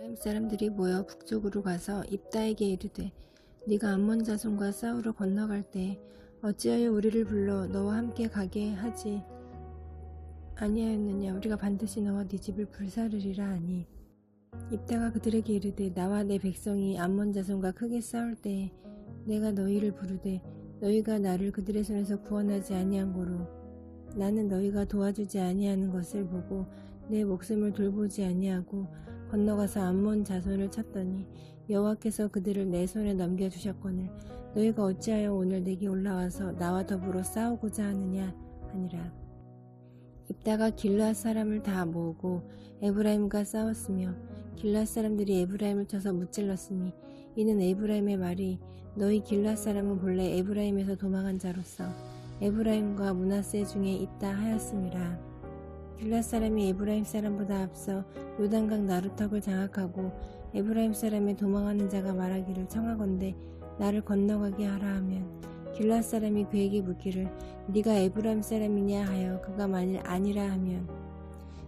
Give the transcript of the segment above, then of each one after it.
에브라임 사람들이 모여 북쪽으로 가서 입다에게 이르되 네가 암몬 자손과 싸우러 건너갈 때 어찌하여 우리를 불러 너와 함께 가게 하지 아니하였느냐. 우리가 반드시 너와 네 집을 불사르리라 하니 입다가 그들에게 이르되 나와 내 백성이 암몬 자손과 크게 싸울 때에 내가 너희를 부르되 너희가 나를 그들의 손에서 구원하지 아니한 고로 나는 너희가 도와주지 아니하는 것을 보고 내 목숨을 돌보지 아니하고 건너가서 암몬 자손을 쳤더니 여호와께서 그들을 내 손에 넘겨주셨거늘 너희가 어찌하여 오늘 내게 올라와서 나와 더불어 싸우고자 하느냐 하니라. 입다가 길르앗 사람을 다 모으고 에브라임과 싸웠으며 길르앗 사람들이 에브라임을 쳐서 무찔렀으니 이는 에브라임의 말이 너희 길르앗 사람은 본래 에브라임에서 도망한 자로서 에브라임과 므낫세 중에 있다 하였음이라. 길르앗 사람이 에브라임 사람보다 앞서 요단강 나루턱을 장악하고 에브라임 사람의 도망하는 자가 말하기를 청하건대 나를 건너가게 하라 하면 길르앗 사람이 그에게 묻기를 네가 에브라임 사람이냐 하여 그가 만일 아니라 하면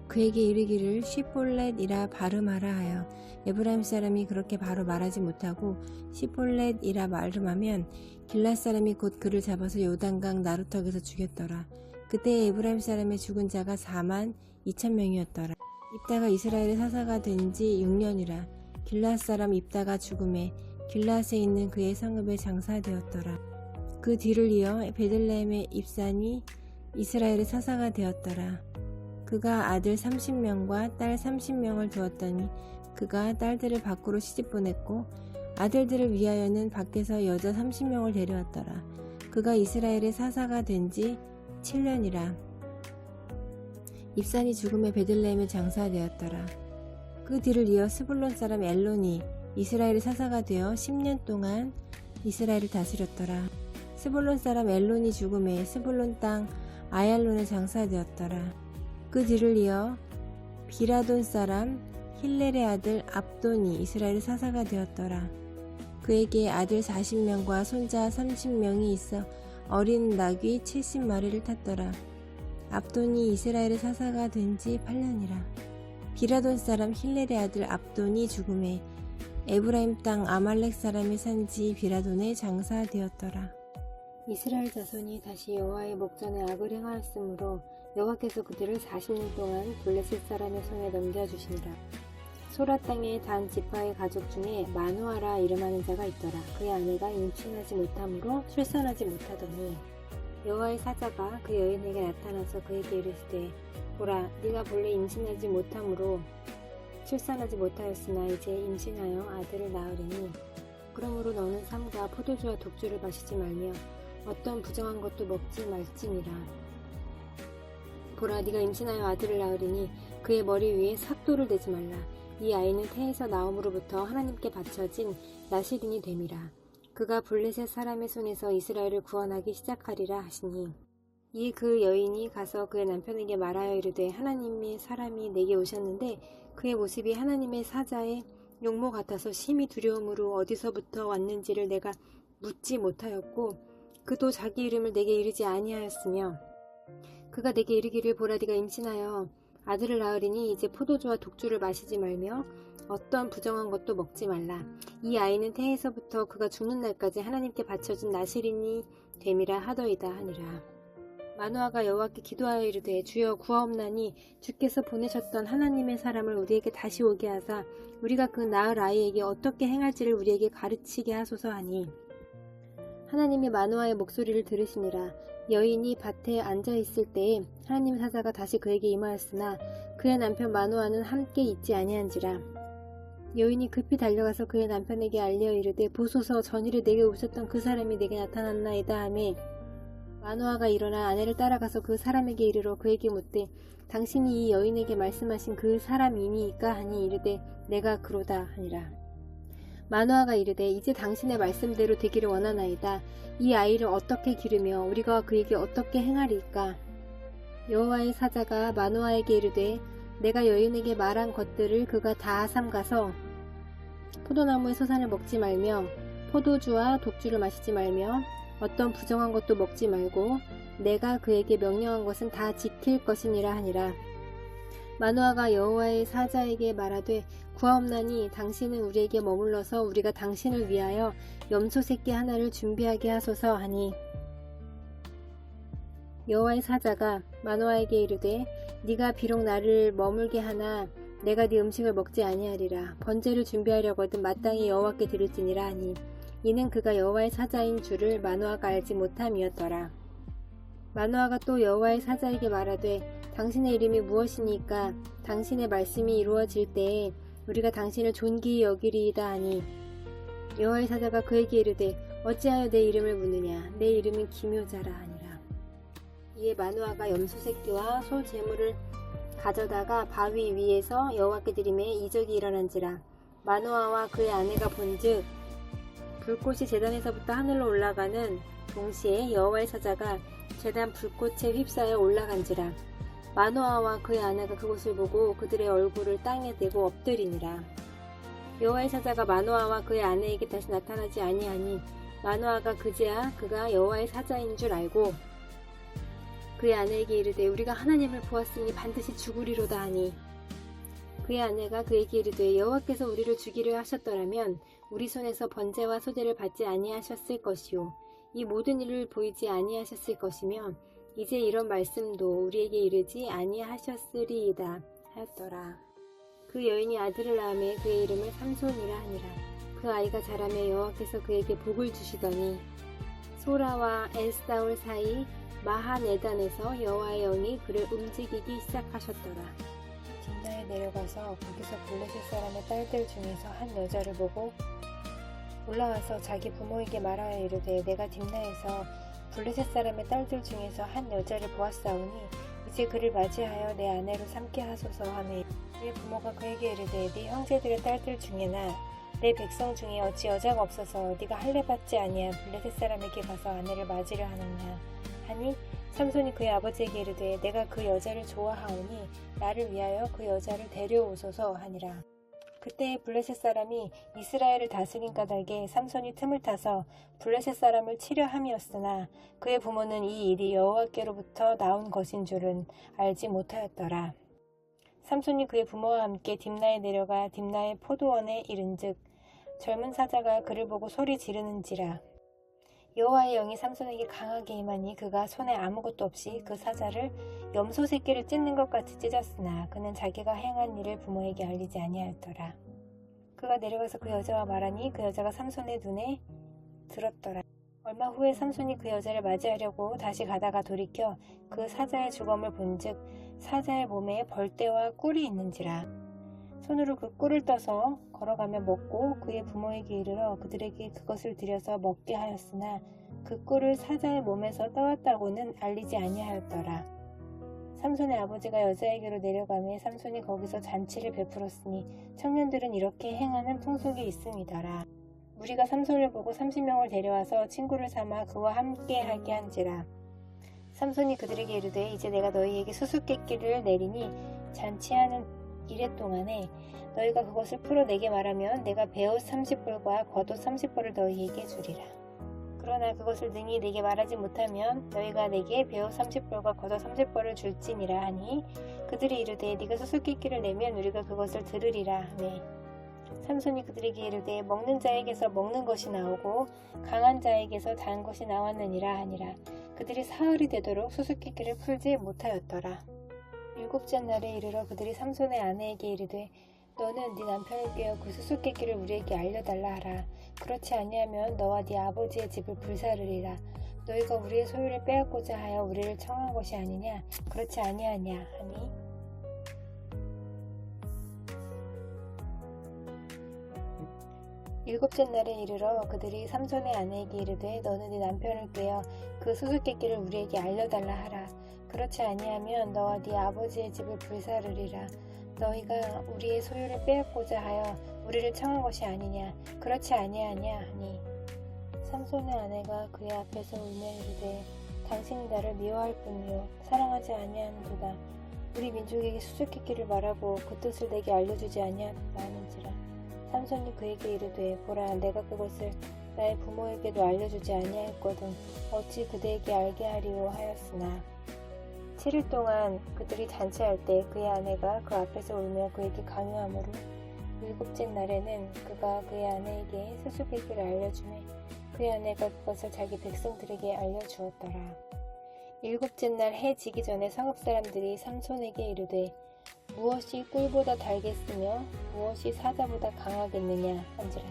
그에게 이르기를 시볼렛이라 발음하라 하여 에브라임 사람이 그렇게 바로 말하지 못하고 시볼렛이라 말음하면 길르앗 사람이 곧 그를 잡아서 요단강 나루턱에서 죽였더라. 그때 에브라임 사람의 죽은 자가 42,000명이었더라. 입다가 이스라엘의 사사가 된 지 6년이라. 길르앗 사람 입다가 죽음에 길르앗에 있는 그의 성읍에 장사되었더라. 그 뒤를 이어 베들레헴의 입산이 이스라엘의 사사가 되었더라. 그가 아들 30명과 딸 30명을 두었더니 그가 딸들을 밖으로 시집 보냈고 아들들을 위하여는 밖에서 여자 30명을 데려왔더라. 그가 이스라엘의 사사가 된 지 7년이라. 입산이 죽음에 베들레헴에 장사되었더라. 그 뒤를 이어 스불론 사람 엘론이 이스라엘의 사사가 되어 10년 동안 이스라엘을 다스렸더라. 스불론 사람 엘론이 죽음에 스불론 땅 아얄론에 장사되었더라. 그 뒤를 이어 비라돈 사람 힐렐의 아들 압돈이 이스라엘의 사사가 되었더라. 그에게 아들 40명과 손자 30명이 있어 어린 낙이 70마리를 탔더라. 압돈이 이스라엘의 사사가 된 지 8년이라. 비라돈 사람 힐렐의 아들 압돈이 죽음에 에브라임 땅 아말렉 사람이 산지 비라돈에 장사되었더라. 이스라엘 자손이 다시 여호와의 목전에 악을 행하였으므로 여호와께서 그들을 40년 동안 블레셋 사람의 손에 넘겨주시니라. 소라 땅의 단 지파의 가족 중에 마누아라 이름하는 자가 있더라. 그의 아내가 임신하지 못하므로 출산하지 못하더니 여호와의 사자가 그 여인에게 나타나서 그에게 이르시되 보라 네가 본래 임신하지 못하므로 출산하지 못하였으나 이제 임신하여 아들을 낳으리니 그러므로 너는 삼가 포도주와 독주를 마시지 말며 어떤 부정한 것도 먹지 말지니라. 보라 네가 임신하여 아들을 낳으리니 그의 머리 위에 삭도를 대지 말라. 이 아이는 태에서 나옴으로부터 하나님께 바쳐진 나실인이 됨이라. 그가 블레셋 사람의 손에서 이스라엘을 구원하기 시작하리라 하시니 이에 그 여인이 가서 그의 남편에게 말하여 이르되 하나님의 사람이 내게 오셨는데 그의 모습이 하나님의 사자의 용모 같아서 심히 두려움으로 어디서부터 왔는지를 내가 묻지 못하였고 그도 자기 이름을 내게 이르지 아니하였으며 그가 내게 이르기를 보라 네가 임신하여 아들을 낳으리니 이제 포도주와 독주를 마시지 말며 어떤 부정한 것도 먹지 말라. 이 아이는 태에서부터 그가 죽는 날까지 하나님께 바쳐진 나실인이 됨이라 하더이다 하니라. 마누아가 여호와께 기도하여 이르되 주여 구하옵나니 주께서 보내셨던 하나님의 사람을 우리에게 다시 오게 하사 우리가 그 낳을 아이에게 어떻게 행할지를 우리에게 가르치게 하소서 하니 하나님이 마누아의 목소리를 들으시니라. 여인이 밭에 앉아있을 때에 하나님 사자가 다시 그에게 임하였으나 그의 남편 마누아는 함께 있지 아니한지라. 여인이 급히 달려가서 그의 남편에게 알려 이르되 보소서 전일에 내게 오셨던 그 사람이 내게 나타났나이다 하매 마누아가 일어나 아내를 따라가서 그 사람에게 이르러 그에게 묻되 당신이 이 여인에게 말씀하신 그 사람이니이까 하니 이르되 내가 그로다 하니라. 마누아가 이르되 이제 당신의 말씀대로 되기를 원하나이다. 이 아이를 어떻게 기르며 우리가 그에게 어떻게 행하리이까. 여호와의 사자가 마누아에게 이르되 내가 여인에게 말한 것들을 그가 다 삼가서 포도나무의 서산을 먹지 말며 포도주와 독주를 마시지 말며 어떤 부정한 것도 먹지 말고 내가 그에게 명령한 것은 다 지킬 것이니라 하니라. 마노아가 여호와의 사자에게 말하되 구하옵나니 당신은 우리에게 머물러서 우리가 당신을 위하여 염소 새끼 하나를 준비하게 하소서 하니 여호와의 사자가 마노아에게 이르되 네가 비록 나를 머물게 하나 내가 네 음식을 먹지 아니하리라. 번제를 준비하려거든 마땅히 여호와께 드릴지니라 하니 이는 그가 여호와의 사자인 줄을 마노아가 알지 못함이었더라. 마노아가 또 여호와의 사자에게 말하되 당신의 이름이 무엇이니까 당신의 말씀이 이루어질 때에 우리가 당신을 존귀히 여기리이다 하니 여호와의 사자가 그에게 이르되 어찌하여 내 이름을 묻느냐 내 이름은 기묘자라 하니라. 이에 마노아가 염소 새끼와 소 제물을 가져다가 바위 위에서 여호와께 드리매 이적이 일어난지라. 마노아와 그의 아내가 본즉 불꽃이 제단에서부터 하늘로 올라가는 동시에 여호와의 사자가 제단 불꽃에 휩싸여 올라간지라. 마노아와 그의 아내가 그곳을 보고 그들의 얼굴을 땅에 대고 엎드리니라. 여호와의 사자가 마노아와 그의 아내에게 다시 나타나지 아니하니 마노아가 그제야 그가 여호와의 사자인 줄 알고 그의 아내에게 이르되 우리가 하나님을 보았으니 반드시 죽으리로다 하니 그의 아내가 그에게 이르되 여호와께서 우리를 죽이려 하셨더라면 우리 손에서 번제와 소제를 받지 아니하셨을 것이요 이 모든 일을 보이지 아니하셨을 것이며 이제 이런 말씀도 우리에게 이르지 아니하셨으리이다 하였더라. 그 여인이 아들을 낳음에 그의 이름을 삼손이라 하니라. 그 아이가 자라매 여호와께서 그에게 복을 주시더니 소라와 에스다올 사이 마하네단에서 여호와의 영이 그를 움직이기 시작하셨더라. 딥나에 내려가서 거기서 블레셋 사람의 딸들 중에서 한 여자를 보고 올라와서 자기 부모에게 말하여 이르되 내가 딥나에서 블레셋 사람의 딸들 중에서 한 여자를 보았사오니 이제 그를 맞이하여 내 아내로 삼게 하소서 하매 그의 부모가 그에게 이르되 네 형제들의 딸들 중에나 내 백성 중에 어찌 여자가 없어서 네가 할례 받지 아니한 블레셋 사람에게 가서 아내를 맞으려 하느냐 하니 삼손이 그의 아버지에게 이르되 내가 그 여자를 좋아하오니 나를 위하여 그 여자를 데려오소서 하니라. 그때 블레셋 사람이 이스라엘을 다스린 까닭에 삼손이 틈을 타서 블레셋 사람을 치려 함이었으나 그의 부모는 이 일이 여호와께로부터 나온 것인 줄은 알지 못하였더라. 삼손이 그의 부모와 함께 딥나에 내려가 딥나의 포도원에 이른즉 젊은 사자가 그를 보고 소리 지르는지라. 여호와의 영이 삼손에게 강하게 임하니 그가 손에 아무것도 없이 그 사자를 염소 새끼를 찢는 것 같이 찢었으나 그는 자기가 행한 일을 부모에게 알리지 아니하였더라. 그가 내려가서 그 여자와 말하니 그 여자가 삼손의 눈에 들었더라. 얼마 후에 삼손이 그 여자를 맞이하려고 다시 가다가 돌이켜 그 사자의 주검을 본즉 사자의 몸에 벌떼와 꿀이 있는지라. 손으로 그 꿀을 떠서 걸어가며 먹고 그의 부모에게 이르러 그들에게 그것을 드려서 먹게 하였으나 그 꿀을 사자의 몸에서 떠왔다고는 알리지 아니하였더라. 삼손의 아버지가 여자에게로 내려가매 삼손이 거기서 잔치를 베풀었으니 청년들은 이렇게 행하는 풍속이 있음이더라. 무리가 삼손을 보고 30명을 데려와서 친구를 삼아 그와 함께 하게 한지라. 삼손이 그들에게 이르되 이제 내가 너희에게 수수께끼를 내리니 잔치하는 이래 동안에 너희가 그것을 풀어 내게 말하면 내가 베옷 30벌과 겉옷 30벌을 너희에게 주리라. 그러나 그것을 능히 내게 말하지 못하면 너희가 내게 베옷 30벌과 겉옷 30벌을 줄지니라 하니 그들이 이르되 네가 수수께끼를 내면 우리가 그것을 들으리라 하매 삼손이 그들에게 이르되 먹는 자에게서 먹는 것이 나오고 강한 자에게서 단 것이 나왔느니라 하니라. 그들이 사흘이 되도록 수수께끼를 풀지 못하였더라. 일곱째 날에 이르러 그들이 삼손의 아내에게 이르되 너는 네 남편을 꿰어 그 수수께끼를 우리에게 알려달라 하라. 그렇지 아니하면 너와 네 아버지의 집을 불사르리라. 너희가 우리의 소유를 빼앗고자 하여 우리를 청한 것이 아니냐? 그렇지 아니하냐 하니 일곱째 날에 이르러 그들이 삼손의 아내에게 이르되 너는 네 남편을 꿰어 그 수수께끼를 우리에게 알려달라 하라. 그렇지 아니하면 너와 네 아버지의 집을 불사르리라. 너희가 우리의 소유를 빼앗고자 하여 우리를 청한 것이 아니냐? 그렇지 아니하냐 하니 삼손의 아내가 그의 앞에서 울며 이르되 당신이 나를 미워할 뿐이요 사랑하지 아니하는도다. 우리 민족에게 수수께끼를 말하고 그 뜻을 내게 알려주지 아니하는지라. 삼손이 그에게 이르되 보라 내가 그것을 나의 부모에게도 알려주지 아니하였거든 어찌 그대에게 알게 하리오 하였으나 7일 동안 그들이 잔치할 때 그의 아내가 그 앞에서 울며 그에게 강요하므로 7째 날에는 그가 그의 아내에게 수수께끼를 알려주매 그의 아내가 그것을 자기 백성들에게 알려주었더라. 7째 날 해 지기 전에 성읍 사람들이 삼손에게 이르되 무엇이 꿀보다 달겠으며 무엇이 사자보다 강하겠느냐 한지라.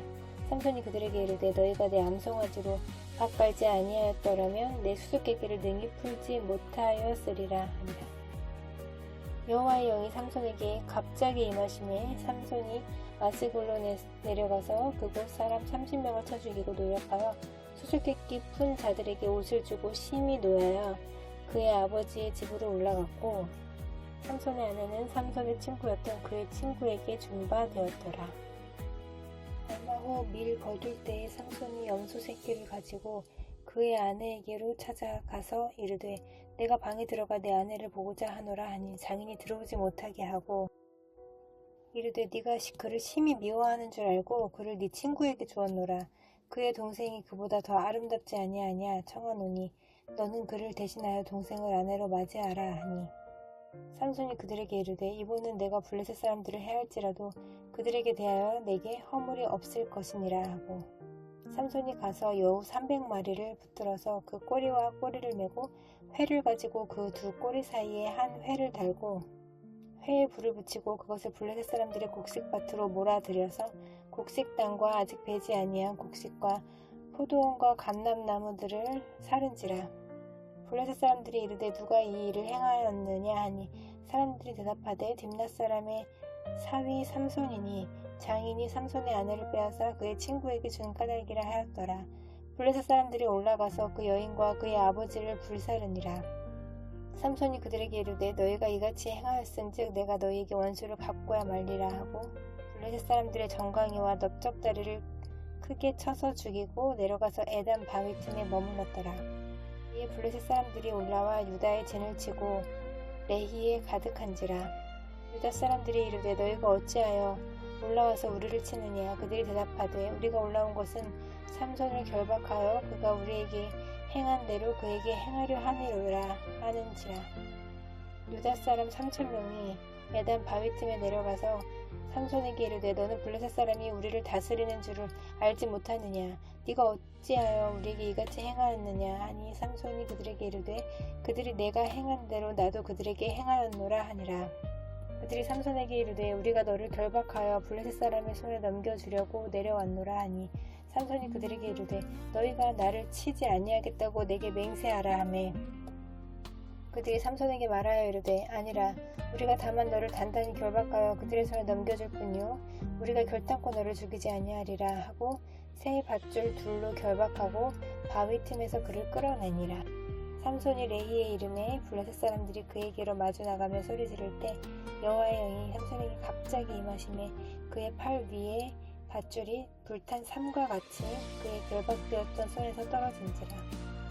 삼손이 그들에게 이르되 너희가 내 암송아지로 밥 갈지 아니하였더라면 내 수수께끼를 능히 풀지 못하였으리라 하니라. 여호와의 영이 삼손에게 갑자기 임하심에 삼손이 아스글로 내려가서 그곳 사람 30명을 쳐 죽이고 노력하여 수수께끼 푼 자들에게 옷을 주고 심히 노하여 그의 아버지의 집으로 올라갔고 삼손의 아내는 삼손의 친구였던 그의 친구에게 준 바 되었더라. 얼마 후 밀 거둘 때에 삼손이 염소 새끼를 가지고 그의 아내에게로 찾아가서 이르되 내가 방에 들어가 내 아내를 보고자 하노라 하니 장인이 들어오지 못하게 하고 이르되 네가 그를 심히 미워하는 줄 알고 그를 네 친구에게 주었노라. 그의 동생이 그보다 더 아름답지 아니하냐 청하노니 너는 그를 대신하여 동생을 아내로 맞이하라 하니 삼손이 그들에게 이르되 이번은 내가 블레셋 사람들을 해할지라도 그들에게 대하여 내게 허물이 없을 것이니라 하고 삼손이 가서 여우 300마리를 붙들어서 그 꼬리와 꼬리를 메고 회를 가지고 그 두 꼬리 사이에 한 회를 달고 회에 불을 붙이고 그것을 블레셋 사람들의 곡식밭으로 몰아들여서 곡식당과 아직 배지 아니한 곡식과 포도원과 감람나무들을 사른지라. 블레셋 사람들이 이르되 누가 이 일을 행하였느냐 하니 사람들이 대답하되 딥낫 사람의 사위 삼손이니 장인이 삼손의 아내를 빼앗아 그의 친구에게 준 까닭이라 하였더라. 블레셋 사람들이 올라가서 그 여인과 그의 아버지를 불사르니라. 삼손이 그들에게 이르되 너희가 이같이 행하였은즉 내가 너희에게 원수를 갚고야 말리라 하고 블레셋 사람들의 정강이와 넓적다리를 크게 쳐서 죽이고 내려가서 에단 바위 틈에 머물렀더라. 이에 블레셋 사람들이 올라와 유다의 진을 치고 레히에 가득한지라. 유다 사람들이 이르되 너희가 어찌하여 올라와서 우리를 치느냐. 그들이 대답하되 우리가 올라온 것은 삼손을 결박하여 그가 우리에게 행한 대로 그에게 행하려 함이로라 하는지라. 유다 사람 3,000명이 에단 바위틈에 내려가서 삼손에게 이르되 너는 블레셋 사람이 우리를 다스리는 줄을 알지 못하느냐. 네가 어찌하여 우리에게 이같이 행하였느냐 하니 삼손이 그들에게 이르되 그들이 내가 행한 대로 나도 그들에게 행하였노라 하니라. 그들이 삼손에게 이르되 우리가 너를 결박하여 블레셋 사람의 손에 넘겨주려고 내려왔노라 하니 삼손이 그들에게 이르되 너희가 나를 치지 아니하겠다고 내게 맹세하라 하매 그들이 삼손에게 말하여 이르되 아니라 우리가 다만 너를 단단히 결박하여 그들의 손에 넘겨줄 뿐이요 우리가 결단코 너를 죽이지 아니하리라 하고 새 밧줄 둘로 결박하고 바위 틈에서 그를 끌어내니라. 삼손이 레히에 이르매 블레셋 사람들이 그에게로 마주 나가며 소리 지를 때 여호와의 영이 삼손에게 갑자기 임하심에 그의 팔 위에 밧줄이 불탄 삼과 같이 그의 결박되었던 손에서 떨어진지라.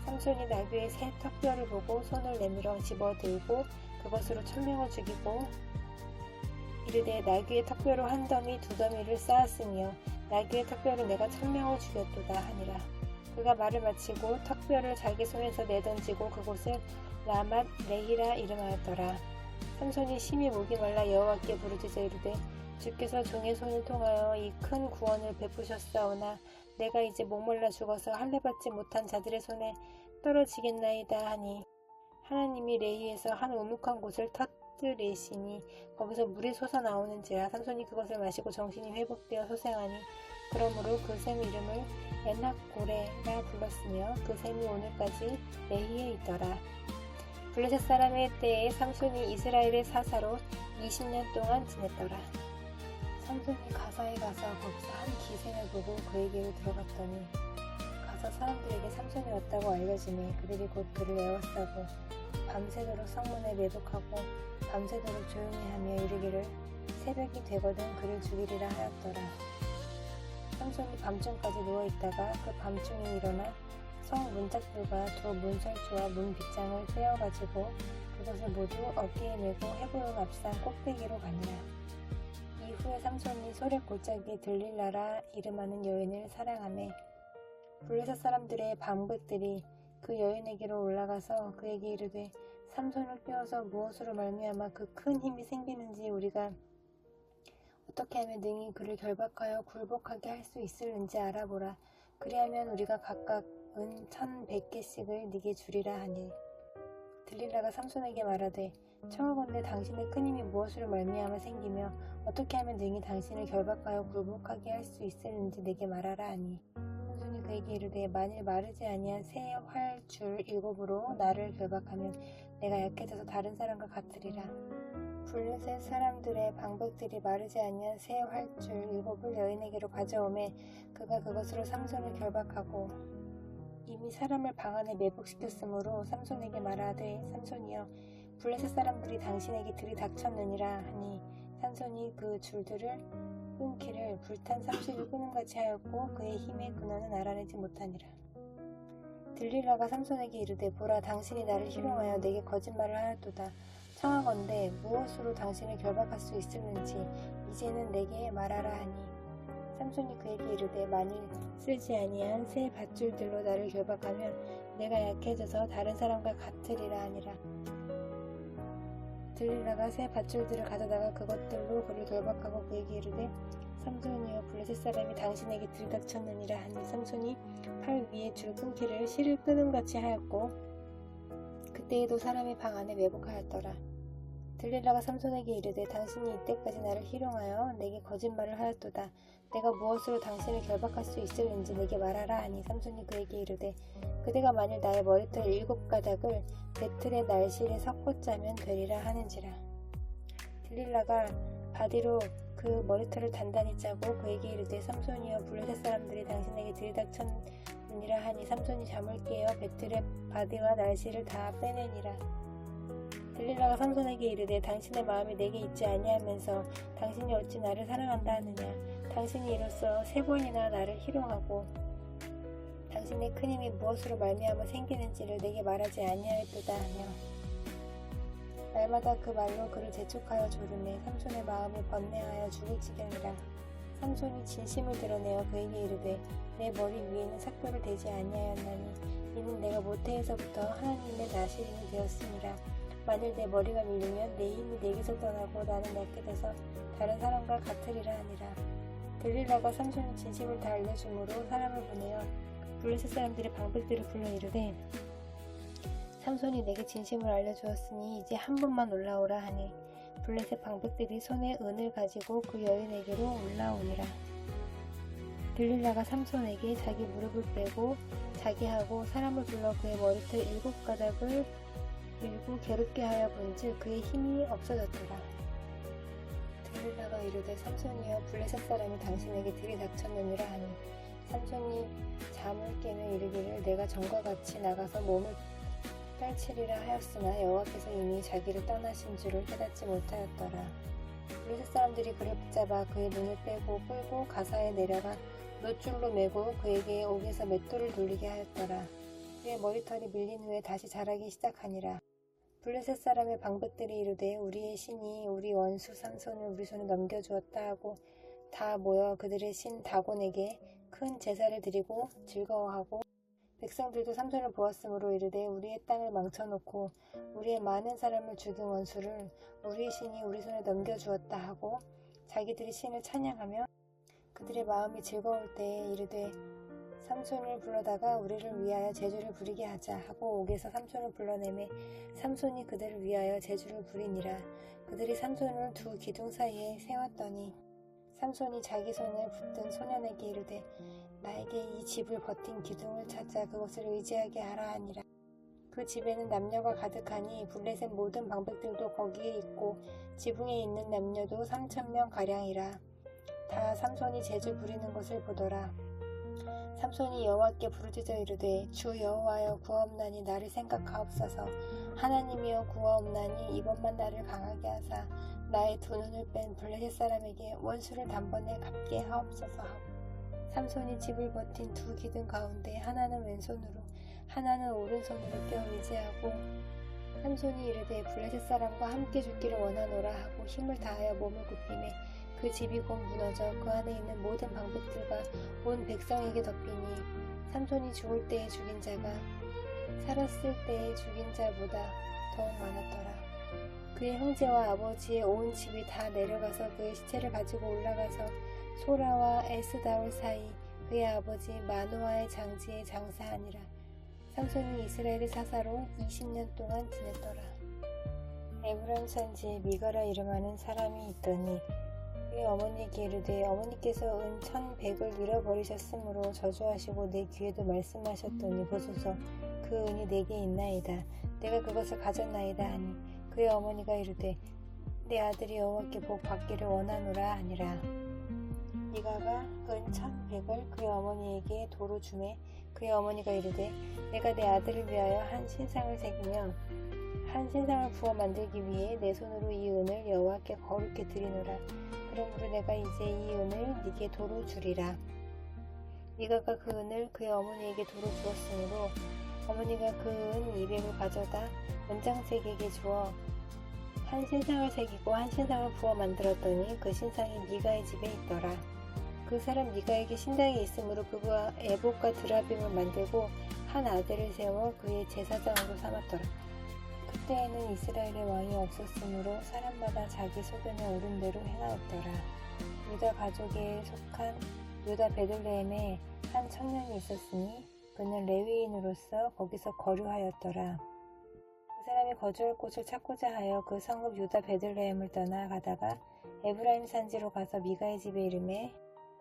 삼손이 나귀의 새 턱뼈를 보고 손을 내밀어 집어들고 그것으로 1,000명을 죽이고 이르되 나귀의 턱뼈로 한 더미 두 더미를 쌓았으며 나귀의 턱뼈로 내가 1,000명을 죽였도다 하니라. 그가 말을 마치고 턱뼈를 자기 손에서 내던지고 그곳을 라맛 레히라 이름하였더라. 삼손이 심히 목이 말라 여호와께 부르짖어 이르되 주께서 종의 손을 통하여 이 큰 구원을 베푸셨사오나 내가 이제 목말라 죽어서 할례받지 못한 자들의 손에 떨어지겠나이다 하니 하나님이 레히에서 한 우묵한 곳을 터뜨리시니 거기서 물이 솟아나오는지라. 삼손이 그것을 마시고 정신이 회복되어 소생하니 그러므로 그 샘 이름을 에낙고레라 불렀으며 그 샘이 오늘까지 레히에 있더라. 블레셋 사람의 때에 삼손이 이스라엘의 사사로 20년 동안 지냈더라. 삼손이 가사에 가서 거기서 한 기생을 보고 그에게로 들어갔더니 가서 사람들에게 삼손이 왔다고 알려지매 그들이 곧 그를 에워싸고 밤새도록 성문에 매복하고 밤새도록 조용히 하며 이르기를 새벽이 되거든 그를 죽이리라 하였더라. 삼손이 밤중까지 누워있다가 그 밤중에 일어나 성 문짝들과 두 문설주와 문빗장을 떼어가지고 그것을 모두 어깨에 메고 헤브론 앞산 꼭대기로 가니라. 이후에 삼손이 소렛 골짜기에 들릴라라 이름하는 여인을 사랑하매 블레셋 사람들의 방백들이 그 여인에게로 올라가서 그에게 이르되 삼손을 끼워서 무엇으로 말미암아 그 큰 힘이 생기는지 우리가 어떻게 하면 능히 그를 결박하여 굴복하게 할 수 있을는지 알아보라. 그리하면 우리가 각각 은 1,100개씩을 네게 주리라 하니 들릴라가 삼손에게 말하되 청하건대 당신의 큰 힘이 무엇으로 말미암아 생기며 어떻게 하면 능히 당신을 결박하여 굴복하게 할 수 있을는지 내게 말하라 하니 삼손이 그에게 이르되 만일 마르지 아니한 새 활줄 7으로 나를 결박하면 내가 약해져서 다른 사람과 같으리라. 블레셋 사람들의 방백들이 마르지 아니한 새 활줄 7을 여인에게로 가져오매 그가 그것으로 삼손을 결박하고 이미 사람을 방 안에 매복시켰으므로 삼손에게 말하되 삼손이여 블레셋 사람들이 당신에게 들이닥쳤느니라 하니 삼손이 그 줄들을 끊기를 불탄 삼식을 끄는같이 하였고 그의 힘의 근원은 알아내지 못하니라. 들릴라가 삼손에게 이르되 보라 당신이 나를 희롱하여 내게 거짓말을 하였도다. 청하건대 무엇으로 당신을 결박할 수 있을는지 이제는 내게 말하라 하니 삼손이 그에게 이르되 만일 쓰지 아니한 새 밧줄들로 나를 결박하면 내가 약해져서 다른 사람과 같으리라 하니라. 들릴라가 새 밧줄들을 가져다가 그것들로 그를 결박하고 그에게 이르되 삼손이여 블레셋 사람이 당신에게 들이닥쳤느니라 하니 삼손이 팔 위에 줄 끊기를 실을 끄는같이 하였고 그때에도 사람이 방 안에 매복하였더라. 들릴라가 삼손에게 이르되 당신이 이때까지 나를 희롱하여 내게 거짓말을 하였도다. 내가 무엇으로 당신을 결박할 수 있을는지 내게 말하라 하니 삼손이 그에게 이르되 그대가 만일 나의 머리털 7가닥을 배틀의 날실에 섞어 짜면 되리라 하는지라. 들릴라가 바디로 그 머리털을 단단히 짜고 그에게 이르되 삼손이여 블레셋 사람들이 당신에게 들이닥쳤느니라 하니 삼손이 잠을 깨어 배틀의 바디와 날실을 다 빼내니라. 들릴라가 삼손에게 이르되 당신의 마음이 내게 있지 아니하면서 당신이 어찌 나를 사랑한다 하느냐. 당신이 이로써 3번이나 나를 희롱하고 당신의 큰 힘이 무엇으로 말미암아 생기는지를 내게 말하지 아니하였도다 하며 날마다 그 말로 그를 재촉하여 조르매 삼손의 마음이 번뇌하여 죽을 지경이라. 삼손이 진심을 드러내어 그에게 이르되 내 머리 위에는 삭도를 대지 아니하였나니 이는 내가 모태에서부터 하나님의 나시린이 되었음이라. 만일 내 머리가 밀리면 내 힘이 내게서 떠나고 나는 약해져서 다른 사람과 같으리라 하니라. 들릴라가 삼손이 진심을 다 알려줌으로 사람을 보내어 블레셋 사람들의 방백들을 불러 이르되 삼손이 내게 진심을 알려주었으니 이제 한 번만 올라오라 하니 블레셋 방백들이 손에 은을 가지고 그 여인에게로 올라오니라. 들릴라가 삼손에게 자기 무릎을 빼고 자기하고 사람을 불러 그의 머리털 7가닥을 밀고 괴롭게 하여 본즉 그의 힘이 없어졌더라. 들릴라가 이르되 삼손이여 블레셋 사람이 당신에게 들이닥쳤느니라 하니 삼손이 잠을 깨며 이르기를 내가 전과 같이 나가서 몸을 떨치리라 하였으나 여호와께서 이미 자기를 떠나신 줄을 깨닫지 못하였더라. 블레셋 사람들이 그를 붙잡아 그의 눈을 빼고 끌고 가사에 내려가 놋줄로 매고 그에게 옥에서 맷돌을 돌리게 하였더라. 그의 머리털이 밀린 후에 다시 자라기 시작하니라. 블레셋 사람의 방백들이 이르되 우리의 신이 우리 원수 삼손을 우리 손에 넘겨주었다 하고 다 모여 그들의 신 다곤에게 큰 제사를 드리고 즐거워하고 백성들도 삼손을 보았으므로 이르되 우리의 땅을 망쳐놓고 우리의 많은 사람을 죽인 원수를 우리의 신이 우리 손에 넘겨주었다 하고 자기들이 신을 찬양하며 그들의 마음이 즐거울 때에 이르되 삼손을 불러다가 우리를 위하여 제주를 부리게 하자 하고 옥에서 삼손을 불러내매 삼손이 그들을 위하여 제주를 부리니라. 그들이 삼손을 두 기둥 사이에 세웠더니 삼손이 자기 손을 붙든 소년에게 이르되 나에게 이 집을 버틴 기둥을 찾아 그것을 의지하게 하라 하니라. 그 집에는 남녀가 가득하니 블레셋 모든 방백들도 거기에 있고 지붕에 있는 남녀도 3,000명 가량이라. 다 삼손이 제주 부리는 것을 보더라. 삼손이 여호와께 부르짖어 이르되 주 여호와여 구하옵나니 나를 생각하옵소서. 하나님이여 구하옵나니 이번만 나를 강하게 하사 나의 두 눈을 뺀 블레셋 사람에게 원수를 단번에 갚게 하옵소서 하고 삼손이 집을 버틴 두 기둥 가운데 하나는 왼손으로 하나는 오른손으로 껴 의지하고 삼손이 이르되 블레셋 사람과 함께 죽기를 원하노라 하고 힘을 다하여 몸을 굽히매 그 집이 곧 무너져 그 안에 있는 모든 방백들과 온 백성에게 덮이니 삼손이 죽을 때에 죽인 자가 살았을 때에 죽인 자보다 더욱 많았더라. 그의 형제와 아버지의 온 집이 다 내려가서 그의 시체를 가지고 올라가서 소라와 에스다올 사이 그의 아버지 마노아의 장지에 장사하니라. 삼손이 이스라엘의 사사로 20년 동안 지냈더라. 에브라임 산지에 미가라 이름하는 사람이 있더니 그의 어머니에게 이르되 어머니께서 은 1,100을 잃어버리셨으므로 저주하시고 내 귀에도 말씀하셨더니 보소서 그 은이 내게 있나이다. 내가 그것을 가졌나이다 하니 그의 어머니가 이르되 내 아들이 여호와께 복 받기를 원하노라 하니라. 미가가 은 1,100을 그의 어머니에게 도로 주매 그의 어머니가 이르되 내가 내 아들을 위하여 한 신상을 새기며 한 신상을 부어 만들기 위해 내 손으로 이 은을 여호와께 거룩히 드리노라. 그러므로 내가 이제 이 은을 네게 도로 주리라. 미가가 그 은을 그의 어머니에게 도로 주었으므로 어머니가 그 은 200을 가져다 은장색에게 주어 한 신상을 새기고 한 신상을 부어 만들었더니 그 신상이 미가의 집에 있더라. 그 사람 미가에게 신당이 있으므로 그가 에봇과 드라빔을 만들고 한 아들을 세워 그의 제사장으로 삼았더라. 그때에는 이스라엘의 왕이 없었으므로 사람마다 자기 소견에 오른 대로 행하였더라. 유다 가족에 속한 유다 베들레헴에 한 청년이 있었으니 그는 레위인으로서 거기서 거류하였더라. 그 사람이 거주할 곳을 찾고자 하여 그 성읍 유다 베들레헴을 떠나 가다가 에브라임 산지로 가서 미가의 집에 이르매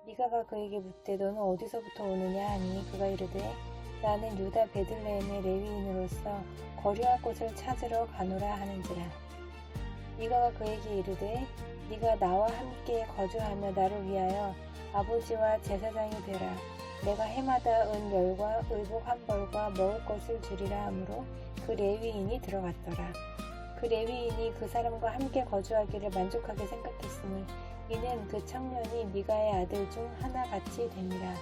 미가가 그에게 묻되 너는 어디서부터 오느냐 하니 그가 이르되 나는 유다 베들레헴의 레위인으로서 거류할 곳을 찾으러 가노라 하는지라. 미가가 그에게 이르되 네가 나와 함께 거주하며 나를 위하여 아버지와 제사장이 되라. 내가 해마다 은 10과 의복 1벌과 먹을 것을 주리라 하므로 그 레위인이 들어갔더라. 그 레위인이 그 사람과 함께 거주하기를 만족하게 생각했으니 이는 그 청년이 미가의 아들 중 하나같이 되니라.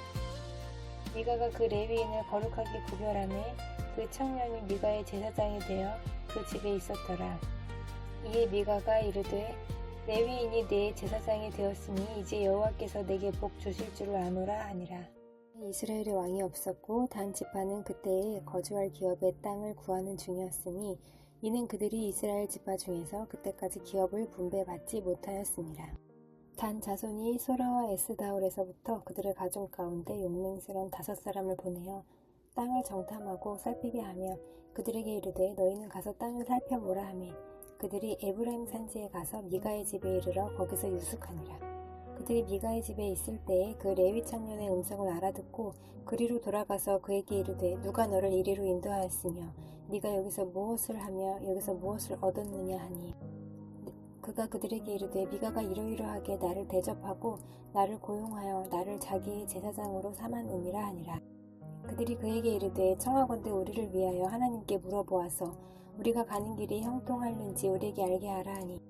미가가 그 레위인을 거룩하게 구별하매 그 청년이 미가의 제사장이 되어 그 집에 있었더라. 이에 미가가 이르되 레위인이 내 제사장이 되었으니 이제 여호와께서 내게 복 주실 줄을 아노라 하니라. 이스라엘의 왕이 없었고 단 지파는 그때에 거주할 기업의 땅을 구하는 중이었으니 이는 그들이 이스라엘 지파 중에서 그때까지 기업을 분배받지 못하였습니다. 단 자손이 소라와 에스다올에서부터 그들의 가족 가운데 용맹스러운 5사람을 보내어 땅을 정탐하고 살피게 하며 그들에게 이르되 너희는 가서 땅을 살펴보라 하매 그들이 에브라임 산지에 가서 미가의 집에 이르러 거기서 유숙하니라. 그들이 미가의 집에 있을 때에 그 레위 청년의 음성을 알아듣고 그리로 돌아가서 그에게 이르되 누가 너를 이리로 인도하였으며 네가 여기서 무엇을 하며 여기서 무엇을 얻었느냐 하니 그가 그들에게 이르되 미가가 이러이러하게 나를 대접하고 나를 고용하여 나를 자기의 제사장으로 삼았느니라 하니라. 그들이 그에게 이르되 청하건대 우리를 위하여 하나님께 물어보아서 우리가 가는 길이 형통할는지 우리에게 알게 하라 하니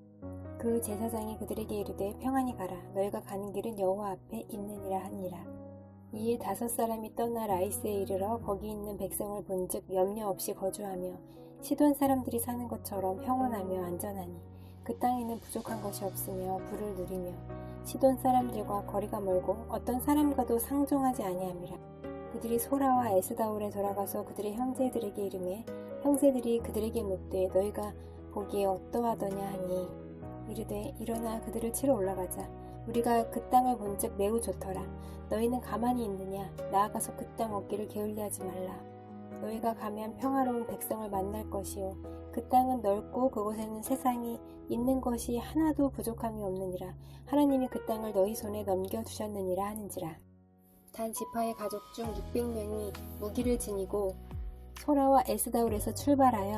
그 제사장이 그들에게 이르되 평안히 가라. 너희가 가는 길은 여호와 앞에 있느니라 하니라. 이에 5사람이 떠나 라이스에 이르러 거기 있는 백성을 본즉 염려 없이 거주하며 시돈 사람들이 사는 것처럼 평온하며 안전하니 그 땅에는 부족한 것이 없으며 부를 누리며 시돈 사람들과 거리가 멀고 어떤 사람과도 상종하지 아니함이라. 그들이 소라와 에스다올에 돌아가서 그들의 형제들에게 이르매 형제들이 그들에게 묻되 너희가 보기에 어떠하더냐 하니 이르되 일어나 그들을 치러 올라가자. 우리가 그 땅을 본즉 매우 좋더라. 너희는 가만히 있느냐? 나아가서 그 땅 얻기를 게을리하지 말라. 너희가 가면 평화로운 백성을 만날 것이요 그 땅은 넓고 그곳에는 세상이 있는 것이 하나도 부족함이 없느니라. 하나님이 그 땅을 너희 손에 넘겨주셨느니라 하는지라. 단 지파의 가족 중 600명이 무기를 지니고 소라와 에스다올에서 출발하여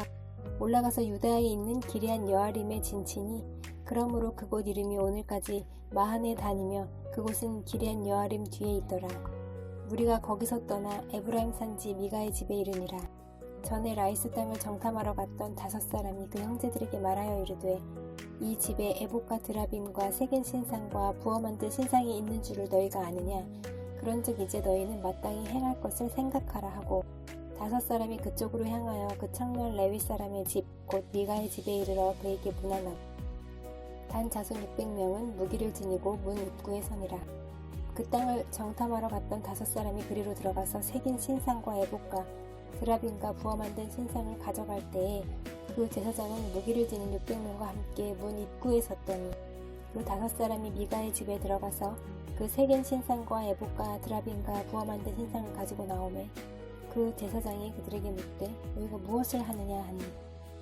올라가서 유다에 있는 기럇 여아림에 진치니 그러므로 그곳 이름이 오늘까지 마한에 다니며 그곳은 기럇 여아림 뒤에 있더라. 우리가 거기서 떠나 에브라임 산지 미가의 집에 이르니라. 전에 라이스 땅을 정탐하러 갔던 5사람이 그 형제들에게 말하여 이르되 이 집에 에봇과 드라빔과 새긴 신상과 부어 만든 신상이 있는 줄을 너희가 아느냐? 그런즉 이제 너희는 마땅히 행할 것을 생각하라 하고 5사람이 그쪽으로 향하여 그 청년 레위 사람의 집 곧 미가의 집에 이르러 그에게 문안하고 단 자손 600명은 무기를 지니고 문 입구에 서니라. 그 땅을 정탐하러 갔던 5사람이 그리로 들어가서 새긴 신상과 에봇과 드라빔과 부어 만든 신상을 가져갈 때에 그 제사장은 무기를 지닌 600명과 함께 문 입구에 섰더니 그 5사람이 미가의 집에 들어가서 그 색인 신상과 에봇과 드라빔과 부어 만든 신상을 가지고 나오매 그 제사장이 그들에게 묻되 너희가 무엇을 하느냐 하니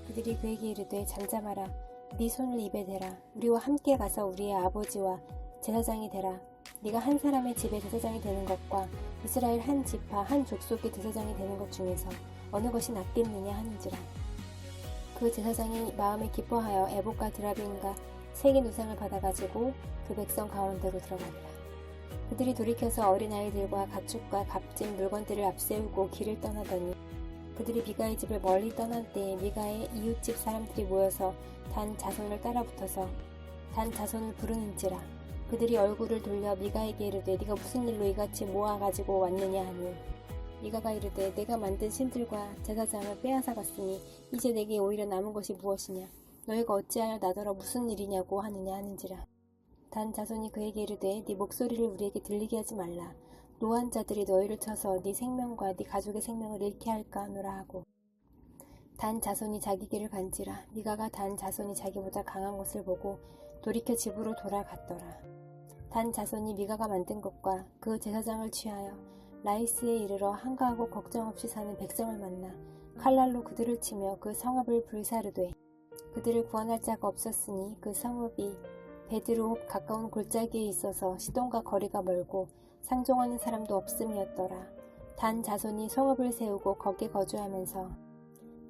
그들이 그에게 이르되 잠잠하라. 네 손을 입에 대라. 우리와 함께 가서 우리의 아버지와 제사장이 되라. 네가 한 사람의 집에 제사장이 되는 것과 이스라엘 한 지파 한 족속의 제사장이 되는 것 중에서 어느 것이 낫겠느냐 하는지라. 그 제사장이 마음에 기뻐하여 에봇과 드라빔과 색인 우상을 받아가지고 그 백성 가운데로 들어가니라. 그들이 돌이켜서 어린아이들과 가축과 값진 물건들을 앞세우고 길을 떠나더니 그들이 미가의 집을 멀리 떠난 때에 미가의 이웃집 사람들이 모여서 단 자손을 따라붙어서 단 자손을 부르는지라. 그들이 얼굴을 돌려 미가에게 이르되 네가 무슨 일로 이같이 모아가지고 왔느냐 하니 미가가 이르되 내가 만든 신들과 제사장을 빼앗아 갔으니 이제 내게 오히려 남은 것이 무엇이냐. 너희가 어찌하여 나더러 무슨 일이냐고 하느냐 하는지라. 단 자손이 그에게 이르되 네 목소리를 우리에게 들리게 하지 말라. 노한 자들이 너희를 쳐서 네 생명과 네 가족의 생명을 잃게 할까 하노라 하고 단 자손이 자기 길을 간지라. 미가가 단 자손이 자기보다 강한 것을 보고 돌이켜 집으로 돌아갔더라. 단 자손이 미가가 만든 것과 그 제사장을 취하여 라이스에 이르러 한가하고 걱정 없이 사는 백성을 만나 칼날로 그들을 치며 그 성읍을 불사르되 그들을 구원할 자가 없었으니 그 성읍이 베드로 가까운 골짜기에 있어서 시돈과 거리가 멀고 상종하는 사람도 없음이었더라. 단 자손이 성읍을 세우고 거기에 거주하면서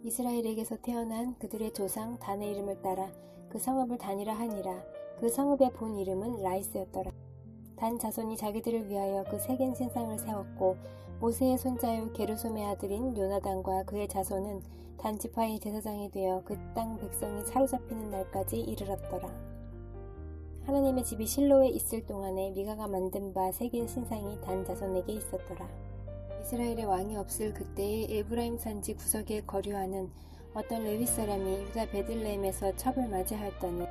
이스라엘에게서 태어난 그들의 조상 단의 이름을 따라 그 성읍을 단이라 하니라. 그 성읍의 본 이름은 라이스였더라. 단 자손이 자기들을 위하여 그 색인 신상을 세웠고 모세의 손자요 게르솜의 아들인 요나단과 그의 자손은 단 지파의 제사장이 되어 그 땅 백성이 사로잡히는 날까지 이르렀더라. 하나님의 집이 실로에 있을 동안에 미가가 만든 바 색인 신상이 단 자손에게 있었더라. 이스라엘의 왕이 없을 그때에 에브라임 산지 구석에 거류하는 어떤 레위 사람이 유다 베들레헴에서 첩을 맞이하였더니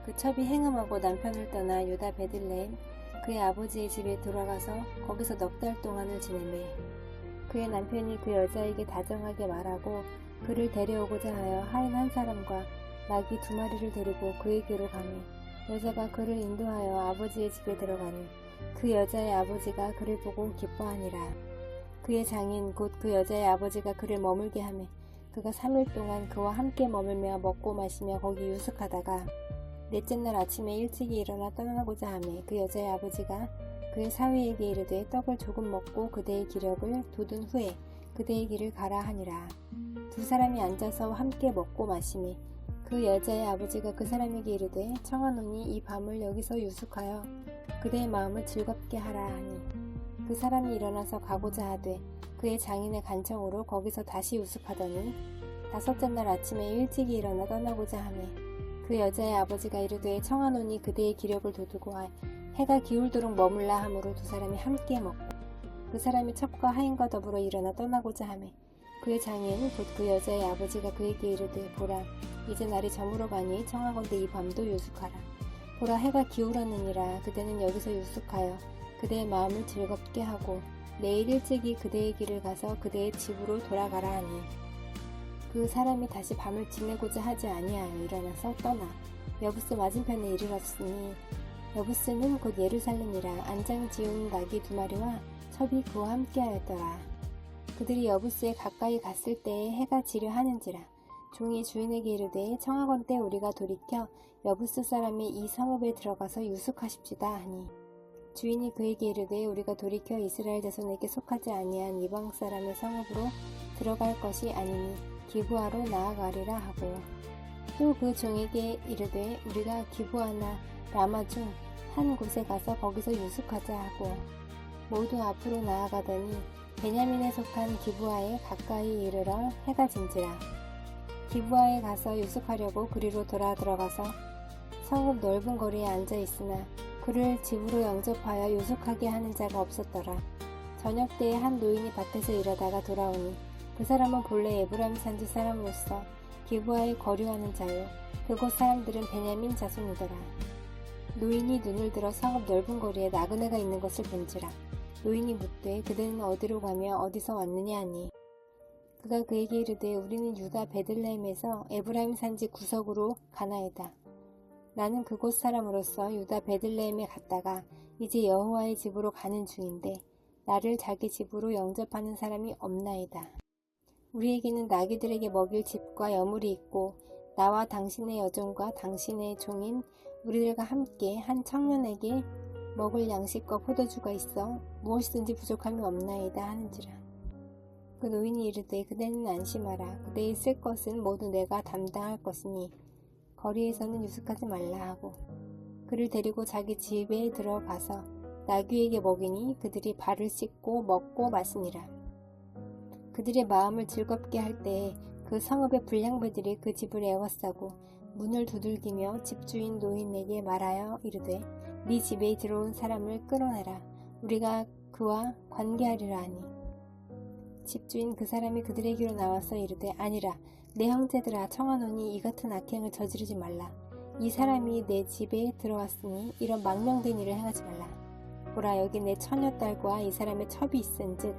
그 첩이 행음하고 남편을 떠나 유다 베들레헴 그의 아버지의 집에 돌아가서 거기서 넉 달 동안을 지내매 그의 남편이 그 여자에게 다정하게 말하고 그를 데려오고자 하여 하인 한 사람과 나귀 2마리를 데리고 그에게로 가매 여자가 그를 인도하여 아버지의 집에 들어가니 그 여자의 아버지가 그를 보고 기뻐하니라. 그의 장인 곧 그 여자의 아버지가 그를 머물게 하매 그가 3일 동안 그와 함께 머물며 먹고 마시며 거기 유숙하다가 넷째 날 아침에 일찍이 일어나 떠나고자 하매 그 여자의 아버지가 그의 사위에게 이르되 떡을 조금 먹고 그대의 기력을 돋운 후에 그대의 길을 가라 하니라. 2사람이 앉아서 함께 먹고 마시매 그 여자의 아버지가 그 사람에게 이르되 청하노니 이 밤을 여기서 유숙하여 그대의 마음을 즐겁게 하라 하니 그 사람이 일어나서 가고자 하되 그의 장인의 간청으로 거기서 다시 유숙하더니 5째 날 아침에 일찍이 일어나 떠나고자 하매 그 여자의 아버지가 이르되 청하노니 그대의 기력을 돋우고 해가 기울도록 머물라 하므로 2사람이 함께 먹고 그 사람이 첩과 하인과 더불어 일어나 떠나고자 하매 그의 장인 곧 그 여자의 아버지가 그에게 이르되 보라 이제 날이 저물어 가니 청하건대 이 밤도 유숙하라. 보라 해가 기울었느니라. 그대는 여기서 유숙하여 그대의 마음을 즐겁게 하고 내일 일찍이 그대의 길을 가서 그대의 집으로 돌아가라 하니 그 사람이 다시 밤을 지내고자 하지 아니하여 일어나서 떠나 여부스 맞은편에 이르렀으니 여부스는 곧 예루살렘이라. 안장 지운 나귀 2마리와 첩이 그와 함께하였더라. 그들이 여부스에 가까이 갔을 때에 해가 지려 하는지라. 종이 주인에게 이르되 청하건대 우리가 돌이켜 여부스 사람이 이 성읍에 들어가서 유숙하십시다 하니 주인이 그에게 이르되 우리가 돌이켜 이스라엘 자손에게 속하지 아니한 이방 사람의 성읍으로 들어갈 것이 아니니 기브아로 나아가리라 하고 또 그 종에게 이르되 우리가 기브아나 라마 중 한 곳에 가서 거기서 유숙하자 하고 모두 앞으로 나아가더니 베냐민에 속한 기브아에 가까이 이르러 해가 진지라. 기브아에 가서 유숙하려고 그리로 돌아 들어가서 성읍 넓은 거리에 앉아 있으나 그를 집으로 영접하여 유숙하게 하는 자가 없었더라. 저녁 때에 한 노인이 밭에서 일하다가 돌아오니 그 사람은 본래 에브라임 산지 사람으로서 기브아에 거류하는 자요 그곳 사람들은 베냐민 자손이더라. 노인이 눈을 들어 성읍 넓은 거리에 나그네가 있는 것을 본지라. 노인이 묻되 그대는 어디로 가며 어디서 왔느냐 하니 그가 그에게 이르되 우리는 유다 베들레헴에서 에브라임 산지 구석으로 가나이다. 나는 그곳 사람으로서 유다 베들레헴에 갔다가 이제 여호와의 집으로 가는 중인데 나를 자기 집으로 영접하는 사람이 없나이다. 우리에게는 나귀들에게 먹일 집과 여물이 있고 나와 당신의 여종과 당신의 종인 우리들과 함께 한 청년에게 먹을 양식과 포도주가 있어 무엇이든지 부족함이 없나이다 하는지라. 그 노인이 이르되 그대는 안심하라. 그대의 쓸 것은 모두 내가 담당할 것이니 거리에서는 유숙하지 말라 하고 그를 데리고 자기 집에 들어가서 나귀에게 먹이니 그들이 발을 씻고 먹고 마시니라. 그들의 마음을 즐겁게 할 때에 그 성읍의 불량배들이 그 집을 에워싸고 문을 두들기며 집주인 노인에게 말하여 이르되 네 집에 들어온 사람을 끌어내라. 우리가 그와 관계하리라 하니 집주인 그 사람이 그들에게로 나와서 이르되 아니라 내 형제들아 청하노니 이 같은 악행을 저지르지 말라. 이 사람이 내 집에 들어왔으니 이런 망령된 일을 행하지 말라. 보라 여기 내 처녀딸과 이 사람의 첩이 있은즉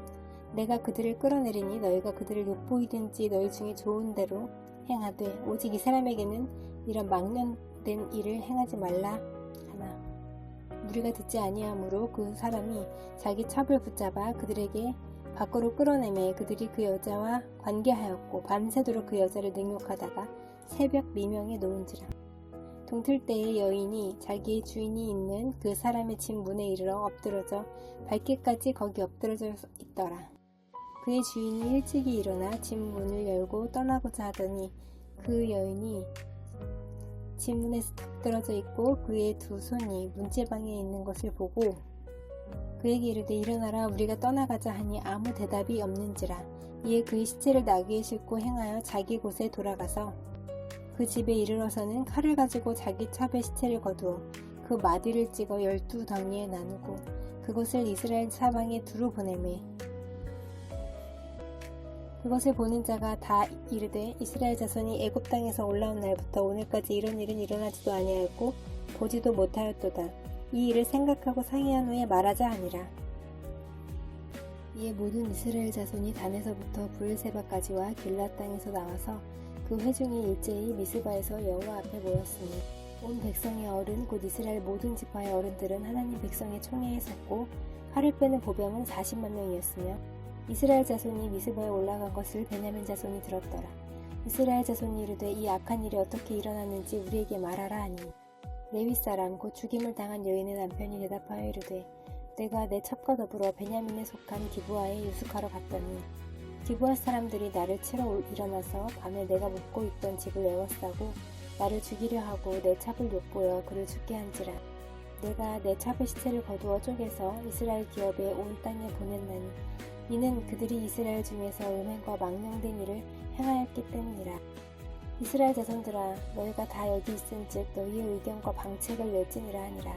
내가 그들을 끌어내리니 너희가 그들을 욕보이든지 너희 중에 좋은 대로 행하되 오직 이 사람에게는 이런 망령된 일을 행하지 말라 하나 무리가 듣지 아니하므로 그 사람이 자기 첩을 붙잡아 그들에게 밖으로 끌어내매 그들이 그 여자와 관계하였고 밤새도록 그 여자를 능욕하다가 새벽 미명에 놓은지라. 동틀 때에 여인이 자기의 주인이 있는 그 사람의 집 문에 이르러 엎드러져 발길까지 거기 엎드러져 있더라. 그의 주인이 일찍이 일어나 집 문을 열고 떠나고자 하더니 그 여인이 집 문에 엎드러져 있고 그의 두 손이 문제방에 있는 것을 보고 그에게 이르되 일어나라 우리가 떠나가자 하니 아무 대답이 없는지라. 이에 그의 시체를 나귀에 싣고 행하여 자기 곳에 돌아가서 그 집에 이르러서는 칼을 가지고 자기 첩의 시체를 거두어 그 마디를 찍어 12덩이에 나누고 그것을 이스라엘 사방에 두루 보내매 그것을 보는 자가 다 이르되 이스라엘 자손이 애굽 땅에서 올라온 날부터 오늘까지 이런 일은 일어나지도 아니하였고 보지도 못하였도다. 이 일을 생각하고 상의한 후에 말하자 하니라. 이에 모든 이스라엘 자손이 단에서부터 브엘세바까지와 길랏 땅에서 나와서 그 회중이 일제히 미스바에서 여호와 앞에 모였으니 온 백성의 어른 곧 이스라엘 모든 지파의 어른들은 하나님 백성의 총회에 섰고 칼을 빼는 보병은 40만 명이었으며 이스라엘 자손이 미스바에 올라간 것을 베냐민 자손이 들었더라. 이스라엘 자손이 이르되 이 악한 일이 어떻게 일어났는지 우리에게 말하라 하니 레위 사람 곧 죽임을 당한 여인의 남편이 대답하여 이르되 내가 내 첩과 더불어 베냐민에 속한 기브아에 유숙하러 갔더니 기브아 사람들이 나를 치러 일어나서 밤에 내가 묵고 있던 집을 에워싸고 나를 죽이려 하고 내 첩을 욕보여 그를 죽게 한지라. 내가 내 첩의 시체를 거두어 쪼개서 이스라엘 기업에 온 땅에 보냈나니 이는 그들이 이스라엘 중에서 음행과 망령된 일을 행하였기 때문이라. 이스라엘 자손들아 너희가 다 여기 있은즉 너희의 의견과 방책을 낼지니라 하니라.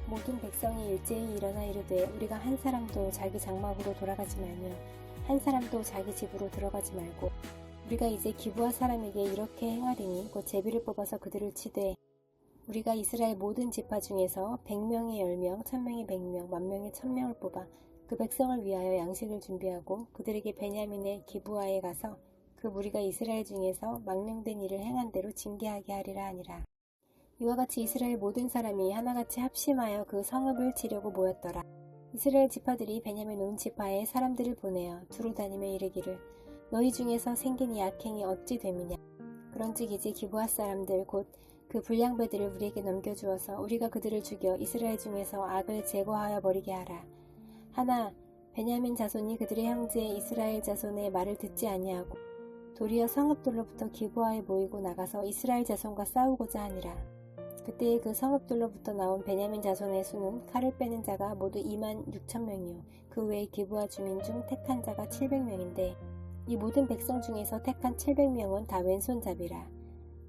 모든 백성이 일제히 일어나 이르되 우리가 한 사람도 자기 장막으로 돌아가지 말며 한 사람도 자기 집으로 들어가지 말고 우리가 이제 기브아 사람에게 이렇게 행하리니 곧 제비를 뽑아서 그들을 치되 우리가 이스라엘 모든 지파 중에서 100명에 10명, 1000명에 100명, 10,000명에 1000명을 뽑아 그 백성을 위하여 양식을 준비하고 그들에게 베냐민의 기브아에 가서 그 무리가 이스라엘 중에서 망령된 일을 행한 대로 징계하게 하리라 하니라. 이와 같이 이스라엘 모든 사람이 하나같이 합심하여 그 성읍을 치려고 모였더라. 이스라엘 지파들이 베냐민 온 지파에 사람들을 보내어 두루 다니며 이르기를 너희 중에서 생긴 이 악행이 어찌 됨이냐. 그런즉 이제 기브아 사람들 곧 그 불량배들을 우리에게 넘겨주어서 우리가 그들을 죽여 이스라엘 중에서 악을 제거하여 버리게 하라. 하나 베냐민 자손이 그들의 형제 이스라엘 자손의 말을 듣지 아니하고 도리어 성읍들로부터 기브아에 모이고 나가서 이스라엘 자손과 싸우고자 하니라. 그때에 그 성읍들로부터 나온 베냐민 자손의 수는 칼을 빼는 자가 모두 26,000명이요 그 외에 기브아 주민 중 택한 자가 700명인데 이 모든 백성 중에서 택한 700명은 다 왼손잡이라.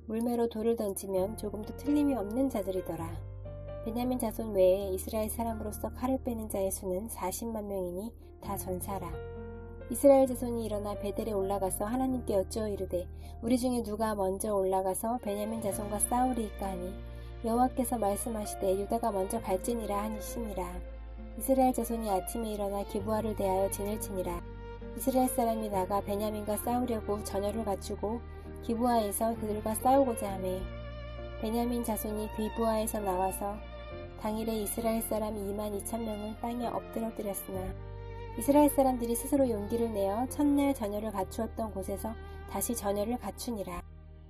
물매로 돌을 던지면 조금도 틀림이 없는 자들이더라. 베냐민 자손 외에 이스라엘 사람으로서 칼을 빼는 자의 수는 40만 명이니 다 전사라. 이스라엘 자손이 일어나 베델에 올라가서 하나님께 여쭈어 이르되 우리 중에 누가 먼저 올라가서 베냐민 자손과 싸우리이까 하니 여호와께서 말씀하시되 유다가 먼저 갈지니라 하시니라. 이스라엘 자손이 아침에 일어나 기브아를 대하여 진을 치니라. 이스라엘 사람이 나가 베냐민과 싸우려고 전열을 갖추고 기브아에서 그들과 싸우고자 하매 베냐민 자손이 기브아에서 나와서 당일에 이스라엘 사람 22,000명을 땅에 엎드러뜨렸으나 이스라엘 사람들이 스스로 용기를 내어 첫날 전열을 갖추었던 곳에서 다시 전열을 갖추니라.